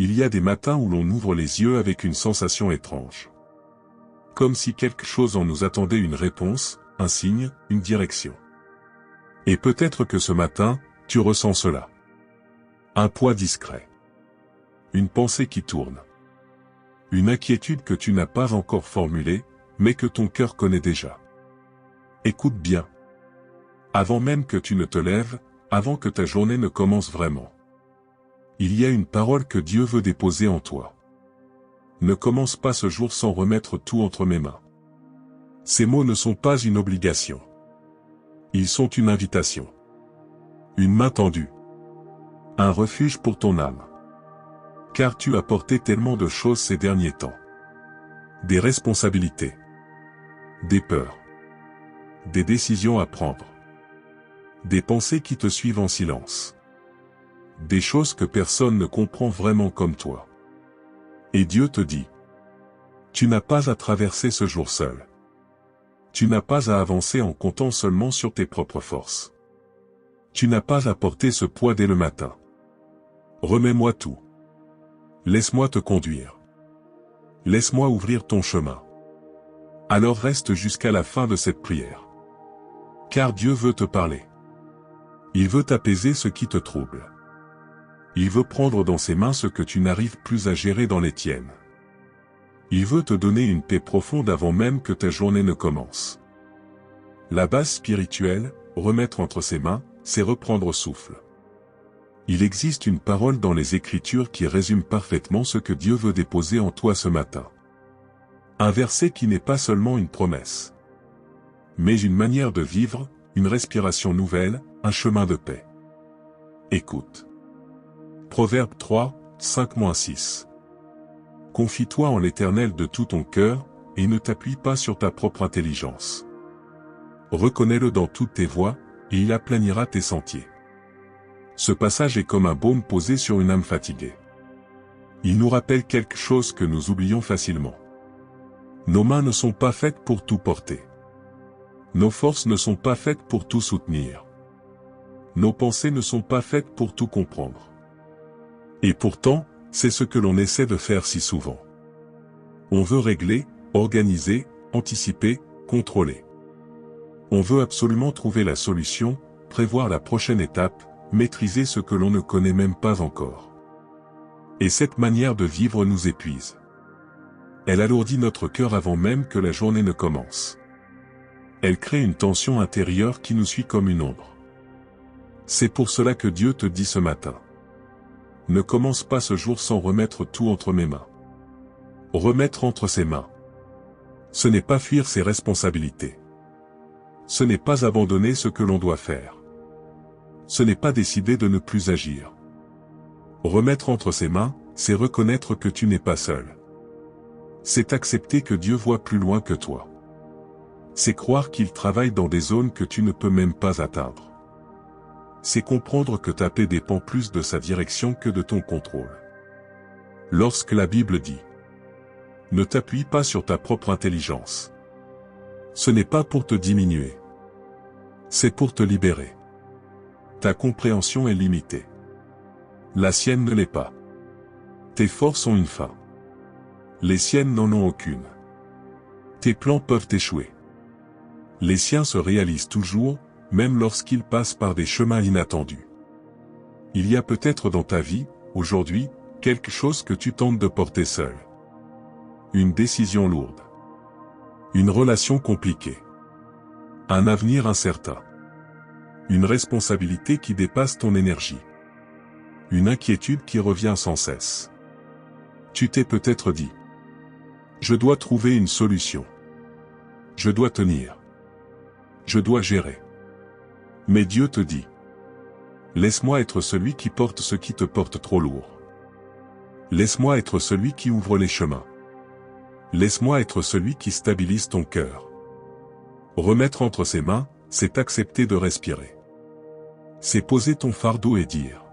Il y a des matins où l'on ouvre les yeux avec une sensation étrange. Comme si quelque chose en nous attendait une réponse, un signe, une direction. Et peut-être que ce matin, tu ressens cela. Un poids discret. Une pensée qui tourne. Une inquiétude que tu n'as pas encore formulée, mais que ton cœur connaît déjà. Écoute bien. Avant même que tu ne te lèves, avant que ta journée ne commence vraiment. Il y a une parole que Dieu veut déposer en toi. Ne commence pas ce jour sans remettre tout entre mes mains. Ces mots ne sont pas une obligation. Ils sont une invitation. Une main tendue. Un refuge pour ton âme. Car tu as porté tellement de choses ces derniers temps. Des responsabilités. Des peurs. Des décisions à prendre. Des pensées qui te suivent en silence. Des choses que personne ne comprend vraiment comme toi. Et Dieu te dit, tu n'as pas à traverser ce jour seul. Tu n'as pas à avancer en comptant seulement sur tes propres forces. Tu n'as pas à porter ce poids dès le matin. Remets-moi tout. Laisse-moi te conduire. Laisse-moi ouvrir ton chemin. Alors reste jusqu'à la fin de cette prière. Car Dieu veut te parler. Il veut apaiser ce qui te trouble. Il veut prendre dans ses mains ce que tu n'arrives plus à gérer dans les tiennes. Il veut te donner une paix profonde avant même que ta journée ne commence. La base spirituelle, remettre entre ses mains, c'est reprendre souffle. Il existe une parole dans les Écritures qui résume parfaitement ce que Dieu veut déposer en toi ce matin. Un verset qui n'est pas seulement une promesse, mais une manière de vivre, une respiration nouvelle, un chemin de paix. Écoute. Proverbe 3, 5-6. Confie-toi en l'Éternel de tout ton cœur, et ne t'appuie pas sur ta propre intelligence. Reconnais-le dans toutes tes voies, et il aplanira tes sentiers. Ce passage est comme un baume posé sur une âme fatiguée. Il nous rappelle quelque chose que nous oublions facilement. Nos mains ne sont pas faites pour tout porter. Nos forces ne sont pas faites pour tout soutenir. Nos pensées ne sont pas faites pour tout comprendre. Et pourtant, c'est ce que l'on essaie de faire si souvent. On veut régler, organiser, anticiper, contrôler. On veut absolument trouver la solution, prévoir la prochaine étape, maîtriser ce que l'on ne connaît même pas encore. Et cette manière de vivre nous épuise. Elle alourdit notre cœur avant même que la journée ne commence. Elle crée une tension intérieure qui nous suit comme une ombre. C'est pour cela que Dieu te dit ce matin. Ne commence pas ce jour sans remettre tout entre mes mains. Remettre entre ses mains. Ce n'est pas fuir ses responsabilités. Ce n'est pas abandonner ce que l'on doit faire. Ce n'est pas décider de ne plus agir. Remettre entre ses mains, c'est reconnaître que tu n'es pas seul. C'est accepter que Dieu voit plus loin que toi. C'est croire qu'il travaille dans des zones que tu ne peux même pas atteindre. C'est comprendre que ta paix dépend plus de sa direction que de ton contrôle. Lorsque la Bible dit « Ne t'appuie pas sur ta propre intelligence », ce n'est pas pour te diminuer. C'est pour te libérer. Ta compréhension est limitée. La sienne ne l'est pas. Tes forces ont une fin. Les siennes n'en ont aucune. Tes plans peuvent échouer. Les siens se réalisent toujours, même lorsqu'ils passent par des chemins inattendus. Il y a peut-être dans ta vie, aujourd'hui, quelque chose que tu tentes de porter seul. Une décision lourde. Une relation compliquée. Un avenir incertain. Une responsabilité qui dépasse ton énergie. Une inquiétude qui revient sans cesse. Tu t'es peut-être dit: je dois trouver une solution. Je dois tenir. Je dois gérer. Mais Dieu te dit: laisse-moi être celui qui porte ce qui te porte trop lourd. Laisse-moi être celui qui ouvre les chemins. Laisse-moi être celui qui stabilise ton cœur. Remettre entre ses mains, c'est accepter de respirer. C'est poser ton fardeau et dire: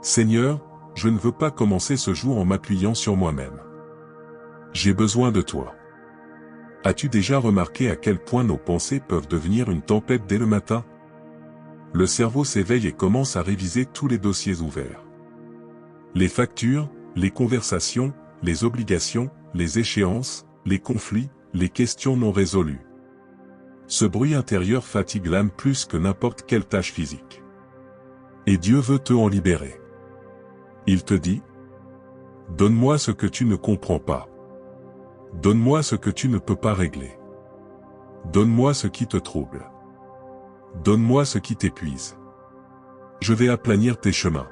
Seigneur, je ne veux pas commencer ce jour en m'appuyant sur moi-même. J'ai besoin de toi. As-tu déjà remarqué à quel point nos pensées peuvent devenir une tempête dès le matin? Le cerveau s'éveille et commence à réviser tous les dossiers ouverts. Les factures, les conversations, les obligations, les échéances, les conflits, les questions non résolues. Ce bruit intérieur fatigue l'âme plus que n'importe quelle tâche physique. Et Dieu veut te en libérer. Il te dit: donne-moi ce que tu ne comprends pas. Donne-moi ce que tu ne peux pas régler. Donne-moi ce qui te trouble. Donne-moi ce qui t'épuise. Je vais aplanir tes chemins.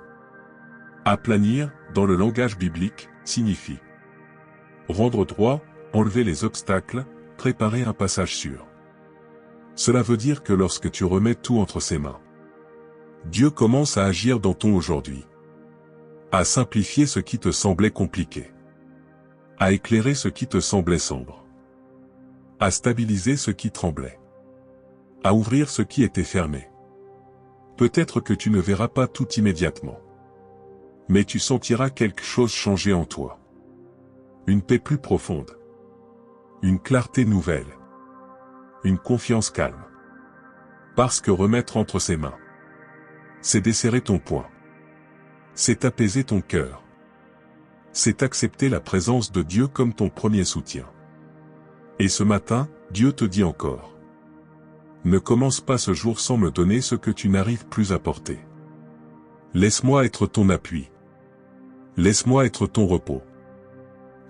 Aplanir, dans le langage biblique, signifie rendre droit, enlever les obstacles, préparer un passage sûr. Cela veut dire que lorsque tu remets tout entre ses mains, Dieu commence à agir dans ton aujourd'hui. À simplifier ce qui te semblait compliqué. À éclairer ce qui te semblait sombre. À stabiliser ce qui tremblait. À ouvrir ce qui était fermé. Peut-être que tu ne verras pas tout immédiatement. Mais tu sentiras quelque chose changer en toi. Une paix plus profonde. Une clarté nouvelle. Une confiance calme. Parce que remettre entre ses mains, c'est desserrer ton poing. C'est apaiser ton cœur. C'est accepter la présence de Dieu comme ton premier soutien. Et ce matin, Dieu te dit encore: ne commence pas ce jour sans me donner ce que tu n'arrives plus à porter. Laisse-moi être ton appui. Laisse-moi être ton repos.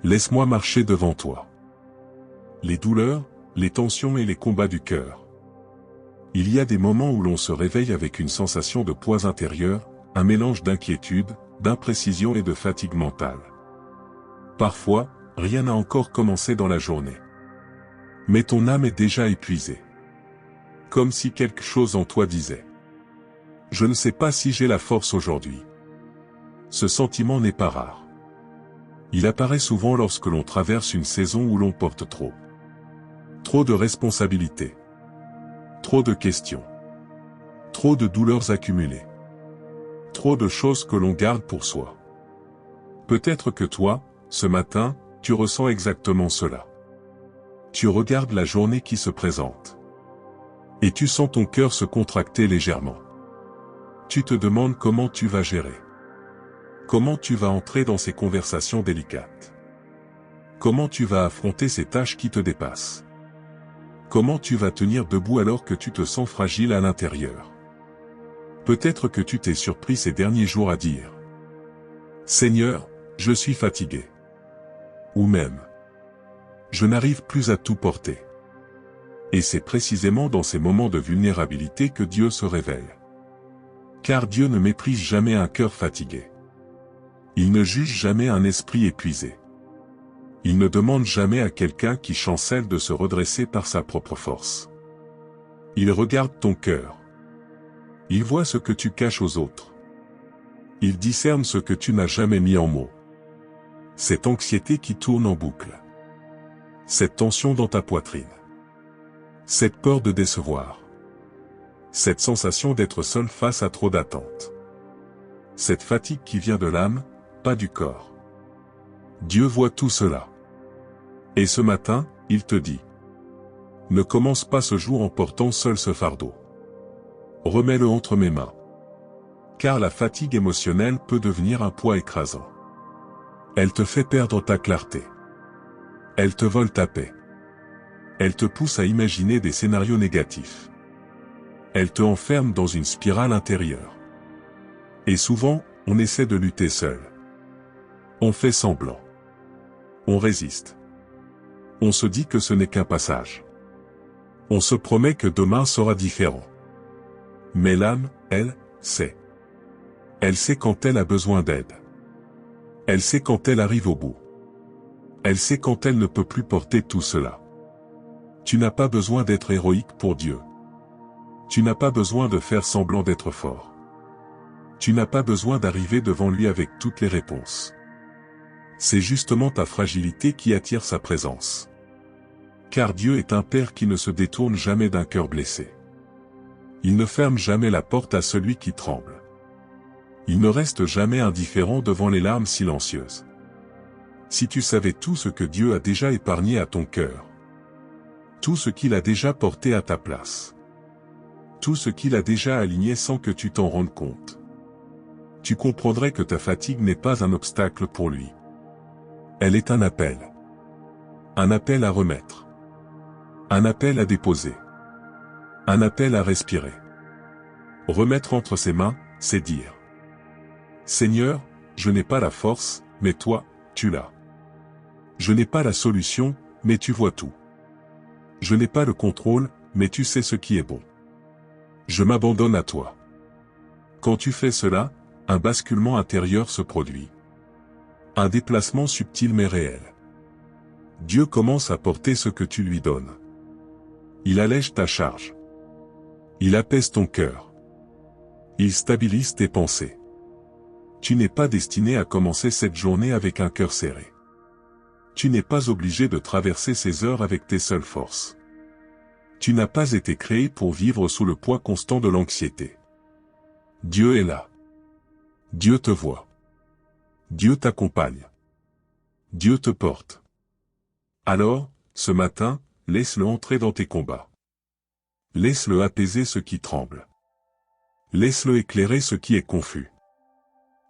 Laisse-moi marcher devant toi. Les douleurs, les tensions et les combats du cœur. Il y a des moments où l'on se réveille avec une sensation de poids intérieur, un mélange d'inquiétude, d'imprécision et de fatigue mentale. Parfois, rien n'a encore commencé dans la journée. Mais ton âme est déjà épuisée. Comme si quelque chose en toi disait: je ne sais pas si j'ai la force aujourd'hui. Ce sentiment n'est pas rare. Il apparaît souvent lorsque l'on traverse une saison où l'on porte trop. Trop de responsabilités. Trop de questions. Trop de douleurs accumulées. Trop de choses que l'on garde pour soi. Peut-être que toi, ce matin, tu ressens exactement cela. Tu regardes la journée qui se présente. Et tu sens ton cœur se contracter légèrement. Tu te demandes comment tu vas gérer. Comment tu vas entrer dans ces conversations délicates. Comment tu vas affronter ces tâches qui te dépassent. Comment tu vas tenir debout alors que tu te sens fragile à l'intérieur. Peut-être que tu t'es surpris ces derniers jours à dire: Seigneur, je suis fatigué. Ou même: je n'arrive plus à tout porter. Et c'est précisément dans ces moments de vulnérabilité que Dieu se révèle. Car Dieu ne méprise jamais un cœur fatigué. Il ne juge jamais un esprit épuisé. Il ne demande jamais à quelqu'un qui chancelle de se redresser par sa propre force. Il regarde ton cœur. Il voit ce que tu caches aux autres. Il discerne ce que tu n'as jamais mis en mots. Cette anxiété qui tourne en boucle. Cette tension dans ta poitrine. Cette peur de décevoir. Cette sensation d'être seul face à trop d'attentes. Cette fatigue qui vient de l'âme, pas du corps. Dieu voit tout cela. Et ce matin, il te dit: ne commence pas ce jour en portant seul ce fardeau. Remets-le entre mes mains. Car la fatigue émotionnelle peut devenir un poids écrasant. Elle te fait perdre ta clarté. Elle te vole ta paix. Elle te pousse à imaginer des scénarios négatifs. Elle te enferme dans une spirale intérieure. Et souvent, on essaie de lutter seul. On fait semblant. On résiste. On se dit que ce n'est qu'un passage. On se promet que demain sera différent. Mais l'âme, elle, sait. Elle sait quand elle a besoin d'aide. Elle sait quand elle arrive au bout. Elle sait quand elle ne peut plus porter tout cela. Tu n'as pas besoin d'être héroïque pour Dieu. Tu n'as pas besoin de faire semblant d'être fort. Tu n'as pas besoin d'arriver devant lui avec toutes les réponses. C'est justement ta fragilité qui attire sa présence. Car Dieu est un Père qui ne se détourne jamais d'un cœur blessé. Il ne ferme jamais la porte à celui qui tremble. Il ne reste jamais indifférent devant les larmes silencieuses. Si tu savais tout ce que Dieu a déjà épargné à ton cœur, tout ce qu'il a déjà porté à ta place, tout ce qu'il a déjà aligné sans que tu t'en rendes compte, tu comprendrais que ta fatigue n'est pas un obstacle pour lui. Elle est un appel. Un appel à remettre. Un appel à déposer. Un appel à respirer. Remettre entre ses mains, c'est dire: Seigneur, je n'ai pas la force, mais toi, tu l'as. Je n'ai pas la solution, mais tu vois tout. Je n'ai pas le contrôle, mais tu sais ce qui est bon. Je m'abandonne à toi. Quand tu fais cela, un basculement intérieur se produit. Un déplacement subtil mais réel. Dieu commence à porter ce que tu lui donnes. Il allège ta charge. Il apaise ton cœur. Il stabilise tes pensées. Tu n'es pas destiné à commencer cette journée avec un cœur serré. Tu n'es pas obligé de traverser ces heures avec tes seules forces. Tu n'as pas été créé pour vivre sous le poids constant de l'anxiété. Dieu est là. Dieu te voit. Dieu t'accompagne. Dieu te porte. Alors, ce matin, laisse-le entrer dans tes combats. Laisse-le apaiser ce qui tremble. Laisse-le éclairer ce qui est confus.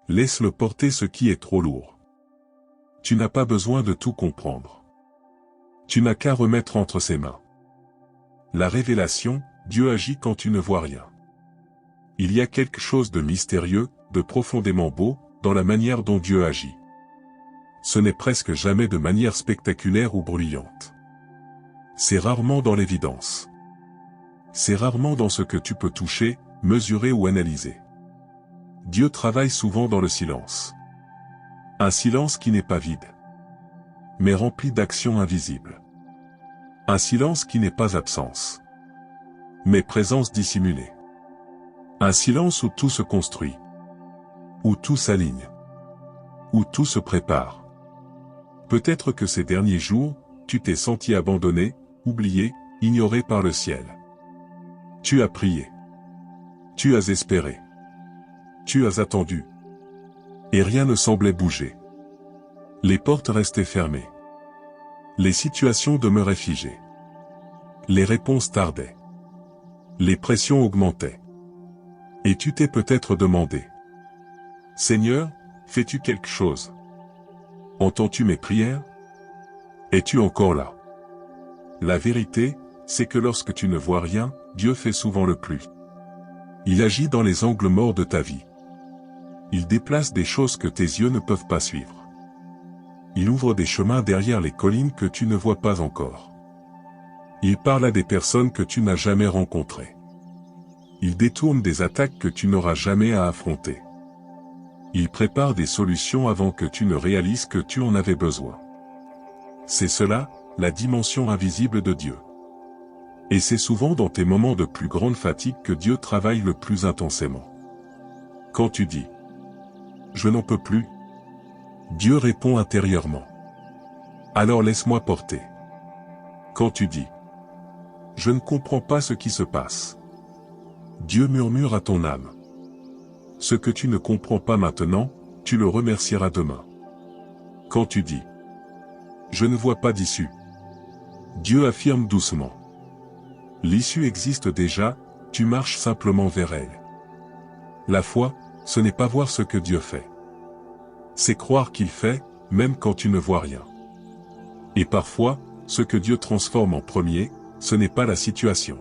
Laisse-le porter ce qui est trop lourd. Tu n'as pas besoin de tout comprendre. Tu n'as qu'à remettre entre ses mains. La révélation, Dieu agit quand tu ne vois rien. Il y a quelque chose de mystérieux, de profondément beau, dans la manière dont Dieu agit. Ce n'est presque jamais de manière spectaculaire ou bruyante. C'est rarement dans l'évidence. C'est rarement dans ce que tu peux toucher, mesurer ou analyser. Dieu travaille souvent dans le silence. Un silence qui n'est pas vide, mais rempli d'actions invisibles. Un silence qui n'est pas absence, mais présence dissimulée. Un silence où tout se construit, où tout s'aligne, où tout se prépare. Peut-être que ces derniers jours, tu t'es senti abandonné, oublié, ignoré par le ciel. Tu as prié. Tu as espéré. Tu as attendu. Et rien ne semblait bouger. Les portes restaient fermées. Les situations demeuraient figées. Les réponses tardaient. Les pressions augmentaient. Et tu t'es peut-être demandé: Seigneur, fais-tu quelque chose? Entends-tu mes prières? Es-tu encore là? La vérité, c'est que lorsque tu ne vois rien, Dieu fait souvent le plus. Il agit dans les angles morts de ta vie. Il déplace des choses que tes yeux ne peuvent pas suivre. Il ouvre des chemins derrière les collines que tu ne vois pas encore. Il parle à des personnes que tu n'as jamais rencontrées. Il détourne des attaques que tu n'auras jamais à affronter. Il prépare des solutions avant que tu ne réalises que tu en avais besoin. C'est cela, la dimension invisible de Dieu. Et c'est souvent dans tes moments de plus grande fatigue que Dieu travaille le plus intensément. Quand tu dis: Je n'en peux plus, Dieu répond intérieurement: Alors laisse-moi porter. Quand tu dis: Je ne comprends pas ce qui se passe, Dieu murmure à ton âme: Ce que tu ne comprends pas maintenant, tu le remercieras demain. Quand tu dis: Je ne vois pas d'issue, Dieu affirme doucement: L'issue existe déjà, tu marches simplement vers elle. La foi, ce n'est pas voir ce que Dieu fait. C'est croire qu'il fait, même quand tu ne vois rien. Et parfois, ce que Dieu transforme en premier, ce n'est pas la situation.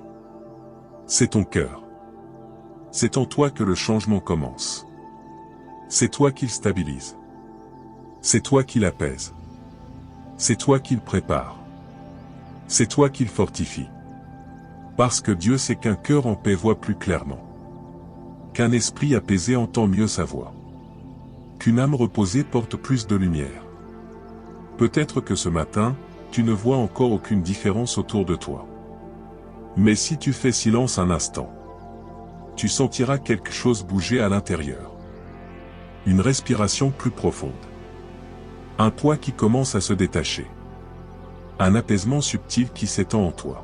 C'est ton cœur. C'est en toi que le changement commence. C'est toi qu'il stabilise. C'est toi qui l'apaise. C'est toi qui le prépare. C'est toi qui le fortifie. Parce que Dieu sait qu'un cœur en paix voit plus clairement. Qu'un esprit apaisé entend mieux sa voix. Qu'une âme reposée porte plus de lumière. Peut-être que ce matin, tu ne vois encore aucune différence autour de toi. Mais si tu fais silence un instant, tu sentiras quelque chose bouger à l'intérieur. Une respiration plus profonde. Un poids qui commence à se détacher. Un apaisement subtil qui s'étend en toi.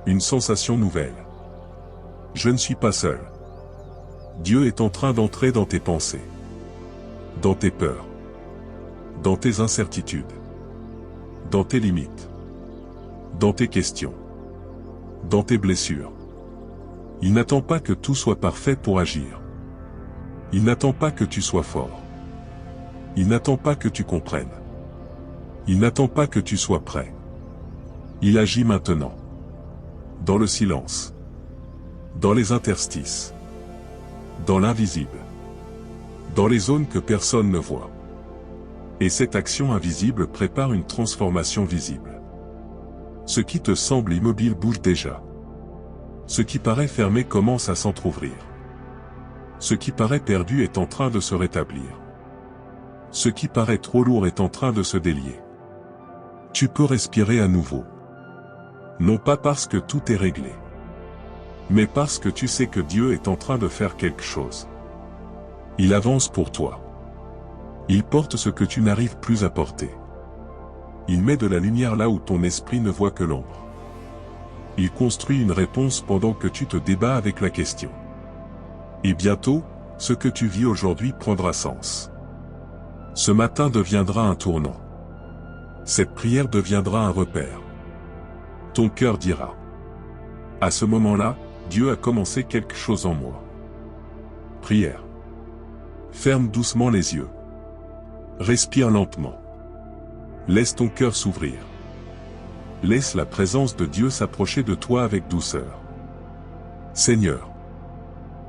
Une sensation nouvelle. Je ne suis pas seul. Dieu est en train d'entrer dans tes pensées. Dans tes peurs. Dans tes incertitudes. Dans tes limites. Dans tes questions. Dans tes blessures. Il n'attend pas que tout soit parfait pour agir. Il n'attend pas que tu sois fort. Il n'attend pas que tu comprennes. Il n'attend pas que tu sois prêt. Il agit maintenant. Dans le silence. Dans les interstices. Dans l'invisible. Dans les zones que personne ne voit. Et cette action invisible prépare une transformation visible. Ce qui te semble immobile bouge déjà. Ce qui paraît fermé commence à s'entr'ouvrir. Ce qui paraît perdu est en train de se rétablir. Ce qui paraît trop lourd est en train de se délier. Tu peux respirer à nouveau. Non pas parce que tout est réglé, mais parce que tu sais que Dieu est en train de faire quelque chose. Il avance pour toi. Il porte ce que tu n'arrives plus à porter. Il met de la lumière là où ton esprit ne voit que l'ombre. Il construit une réponse pendant que tu te débats avec la question. Et bientôt, ce que tu vis aujourd'hui prendra sens. Ce matin deviendra un tournant. Cette prière deviendra un repère. Ton cœur dira. À ce moment-là, Dieu a commencé quelque chose en moi. Prière. Ferme doucement les yeux. Respire lentement. Laisse ton cœur s'ouvrir. Laisse la présence de Dieu s'approcher de toi avec douceur. Seigneur,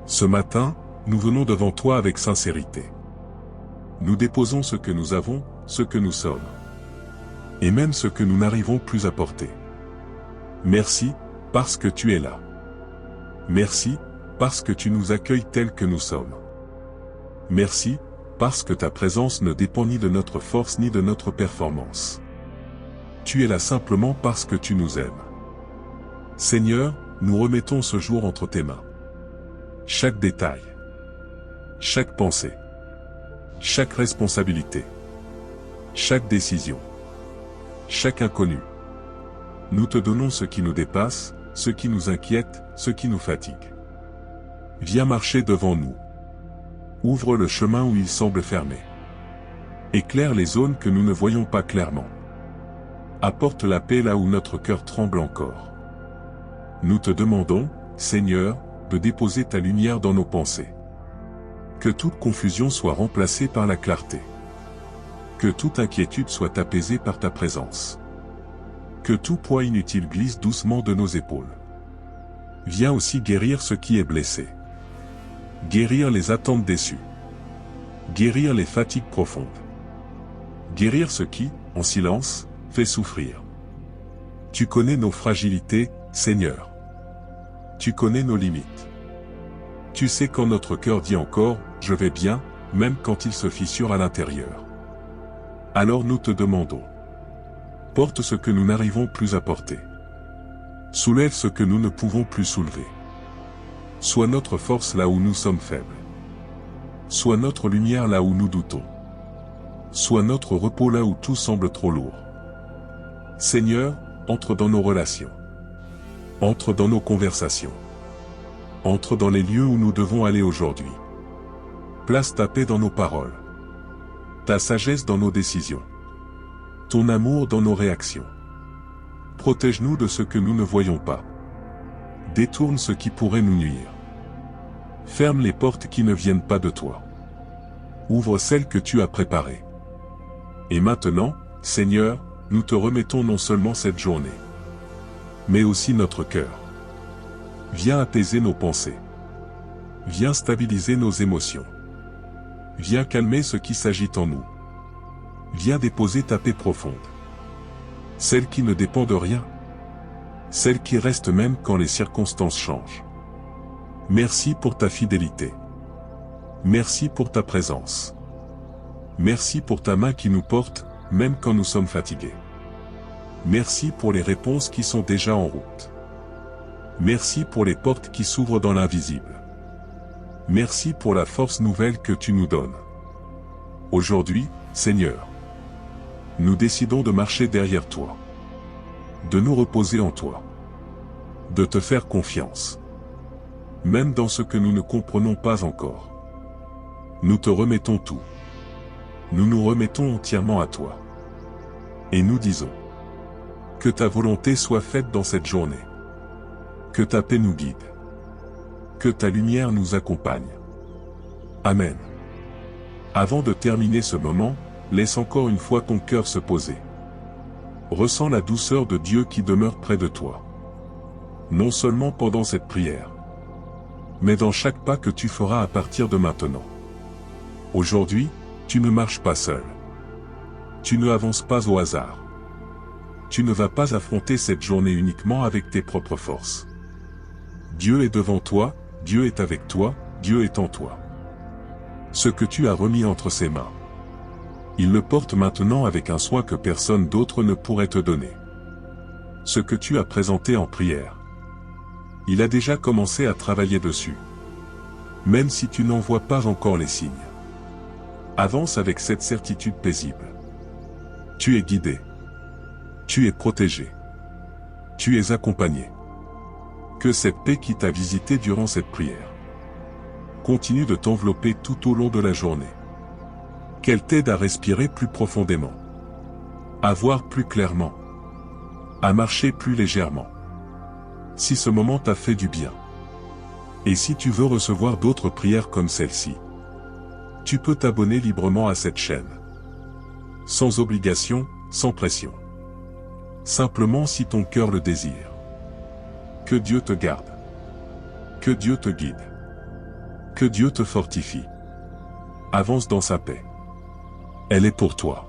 ce matin, nous venons devant toi avec sincérité. Nous déposons ce que nous avons, ce que nous sommes. Et même ce que nous n'arrivons plus à porter. Merci, parce que tu es là. Merci, parce que tu nous accueilles tels que nous sommes. Merci, parce que ta présence ne dépend ni de notre force ni de notre performance. Tu es là simplement parce que tu nous aimes. Seigneur, nous remettons ce jour entre tes mains. Chaque détail, chaque pensée, chaque responsabilité, chaque décision, chaque inconnu. Nous te donnons ce qui nous dépasse, ce qui nous inquiète, ce qui nous fatigue. Viens marcher devant nous. Ouvre le chemin où il semble fermé. Éclaire les zones que nous ne voyons pas clairement. Apporte la paix là où notre cœur tremble encore. Nous te demandons, Seigneur, de déposer ta lumière dans nos pensées. Que toute confusion soit remplacée par la clarté. Que toute inquiétude soit apaisée par ta présence. Que tout poids inutile glisse doucement de nos épaules. Viens aussi guérir ce qui est blessé. Guérir les attentes déçues. Guérir les fatigues profondes. Guérir ce qui, en silence, fait souffrir. Tu connais nos fragilités, Seigneur. Tu connais nos limites. Tu sais quand notre cœur dit encore « je vais bien », même quand il se fissure à l'intérieur. Alors nous te demandons. Porte ce que nous n'arrivons plus à porter. Soulève ce que nous ne pouvons plus soulever. Sois notre force là où nous sommes faibles. Sois notre lumière là où nous doutons. Sois notre repos là où tout semble trop lourd. Seigneur, entre dans nos relations. Entre dans nos conversations. Entre dans les lieux où nous devons aller aujourd'hui. Place ta paix dans nos paroles. Ta sagesse dans nos décisions. Ton amour dans nos réactions. Protège-nous de ce que nous ne voyons pas. Détourne ce qui pourrait nous nuire. Ferme les portes qui ne viennent pas de toi. Ouvre celles que tu as préparées. Et maintenant, Seigneur, nous te remettons non seulement cette journée, mais aussi notre cœur. Viens apaiser nos pensées. Viens stabiliser nos émotions. Viens calmer ce qui s'agite en nous. Viens déposer ta paix profonde. Celle qui ne dépend de rien. Celle qui reste même quand les circonstances changent. Merci pour ta fidélité. Merci pour ta présence. Merci pour ta main qui nous porte, même quand nous sommes fatigués. Merci pour les réponses qui sont déjà en route. Merci pour les portes qui s'ouvrent dans l'invisible. Merci pour la force nouvelle que tu nous donnes. Aujourd'hui, Seigneur, nous décidons de marcher derrière toi. De nous reposer en toi. De te faire confiance. Même dans ce que nous ne comprenons pas encore. Nous te remettons tout. Nous nous remettons entièrement à toi. Et nous disons, que ta volonté soit faite dans cette journée. Que ta paix nous guide. Que ta lumière nous accompagne. Amen. Avant de terminer ce moment, laisse encore une fois ton cœur se poser. Ressens la douceur de Dieu qui demeure près de toi. Non seulement pendant cette prière, mais dans chaque pas que tu feras à partir de maintenant. Aujourd'hui, tu ne marches pas seul. Tu ne avances pas au hasard. Tu ne vas pas affronter cette journée uniquement avec tes propres forces. Dieu est devant toi, Dieu est avec toi, Dieu est en toi. Ce que tu as remis entre ses mains, il le porte maintenant avec un soin que personne d'autre ne pourrait te donner. Ce que tu as présenté en prière, il a déjà commencé à travailler dessus. Même si tu n'en vois pas encore les signes. Avance avec cette certitude paisible. Tu es guidé. Tu es protégé. Tu es accompagné. Que cette paix qui t'a visité durant cette prière continue de t'envelopper tout au long de la journée. Qu'elle t'aide à respirer plus profondément, à voir plus clairement, à marcher plus légèrement. Si ce moment t'a fait du bien, et si tu veux recevoir d'autres prières comme celle-ci, tu peux t'abonner librement à cette chaîne. Sans obligation, sans pression. Simplement si ton cœur le désire. Que Dieu te garde. Que Dieu te guide. Que Dieu te fortifie. Avance dans sa paix. Elle est pour toi.